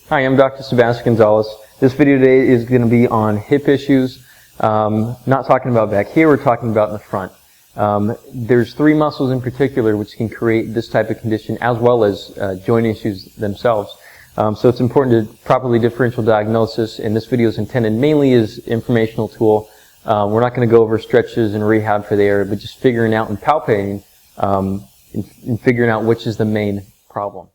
Hi, I'm Dr. Sebastian Gonzalez. This video today is going to be on hip issues. Not talking about back here, we're talking about in the front. There's three muscles in particular which can create this type of condition as well as joint issues themselves. So it's important to properly differential diagnosis, and this video is intended mainly as an informational tool. We're not going to go over stretches and rehab for the area, but just figuring out and palpating and figuring out which is the main problem.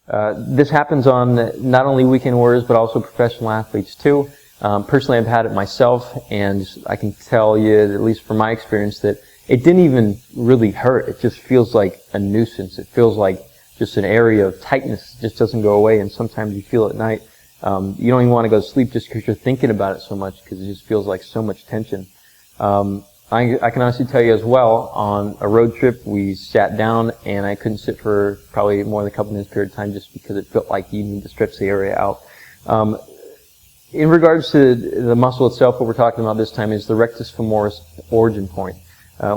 This happens on not only weekend warriors but also professional athletes too. Personally, I've had it myself, and I can tell you, at least from my experience, that it didn't even really hurt. It just feels like a nuisance. It feels like just an area of tightness. It just doesn't go away, and sometimes you feel it at night. You don't even want to go to sleep just because you're thinking about it so much, because it just feels like so much tension. I can honestly tell you as well, on a road trip, we sat down and I couldn't sit for probably more than a couple minutes period of time just because it felt like you need to stretch the area out. In regards to the muscle itself, what we're talking about this time is the rectus femoris origin point,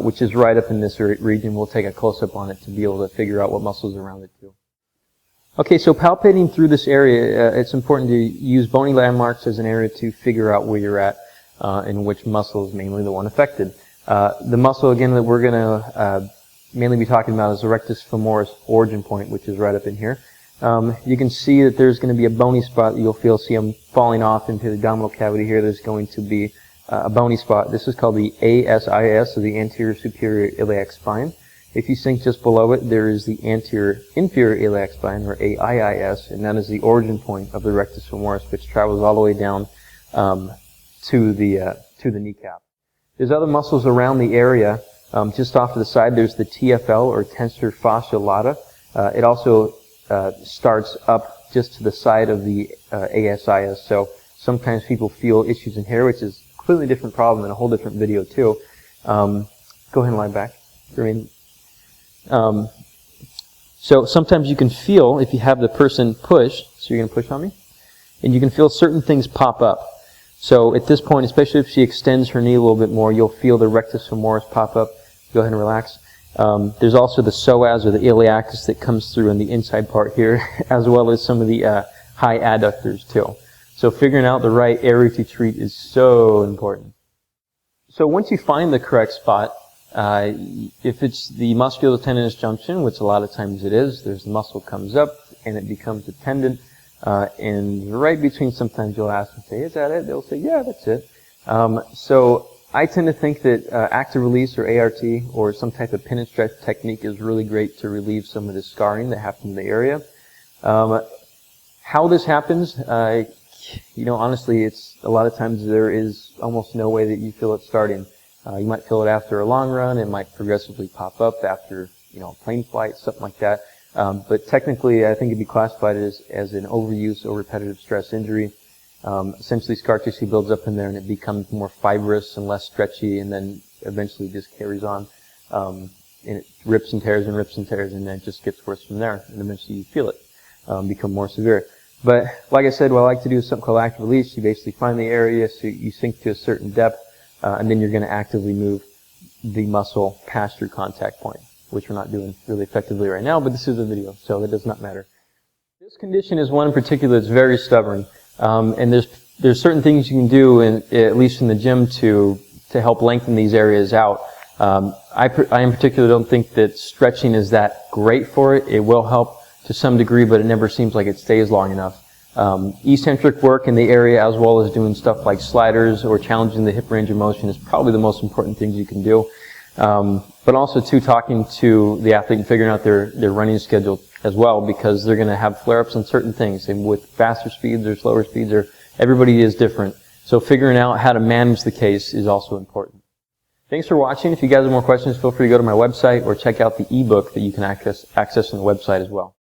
which is right up in this region. We'll take a close-up on it to be able to figure out what muscles are around it too. Okay, so palpating through this area, it's important to use bony landmarks as an area to figure out where you're at and which muscle is mainly the one affected. The muscle, again, that we're going to mainly be talking about is the rectus femoris origin point, which is right up in here. You can see that there's going to be a bony spot that you'll see them falling off into the abdominal cavity here. There's going to be a bony spot. This is called the ASIS, so the anterior superior iliac spine. If you sink just below it, there is the anterior inferior iliac spine, or AIIS, and that is the origin point of the rectus femoris, which travels all the way down to the kneecap. There's other muscles around the area. Just off to the side, there's the TFL, or tensor fascia lata. It also starts up just to the side of the ASIS. So sometimes people feel issues in here, which is a completely different problem and a whole different video too. Go ahead and lie back. So sometimes you can feel, if you have the person push, so you're going to push on me, and you can feel certain things pop up. So at this point, especially if she extends her knee a little bit more, you'll feel the rectus femoris pop up. Go ahead and relax. There's also the psoas, or the iliacus, that comes through in the inside part here, as well as some of the high adductors too. So figuring out the right area to treat is so important. So once you find the correct spot, if it's the musculotendinous junction, which a lot of times it is, there's the muscle comes up and it becomes a tendon. And right between, sometimes you'll ask and say, is that it? They'll say, yeah, that's it. So I tend to think that active release, or ART, or some type of pin and stretch technique is really great to relieve some of the scarring that happens in the area. How this happens, honestly, it's a lot of times there is almost no way that you feel it starting. You might feel it after a long run. It might progressively pop up after, a plane flight, something like that. But technically, I think it'd be classified as an overuse or repetitive stress injury. Essentially, scar tissue builds up in there and it becomes more fibrous and less stretchy, and then eventually just carries on. And it rips and tears and rips and tears, and then it just gets worse from there. And eventually you feel it become more severe. But like I said, what I like to do is something called active release. You basically find the area, so you sink to a certain depth, and then you're going to actively move the muscle past your contact point, which we're not doing really effectively right now, but this is a video, so it does not matter. This condition is one in particular that's very stubborn, and there's certain things you can do, at least in the gym, to help lengthen these areas out. I in particular don't think that stretching is that great for it. It will help to some degree, but it never seems like it stays long enough. Eccentric work in the area, as well as doing stuff like sliders or challenging the hip range of motion, is probably the most important things you can do. But also too, talking to the athlete and figuring out their running schedule as well, because they're going to have flare-ups on certain things, and with faster speeds or slower speeds, everybody is different. So figuring out how to manage the case is also important. Thanks for watching. If you guys have more questions, feel free to go to my website or check out the ebook that you can access on the website as well.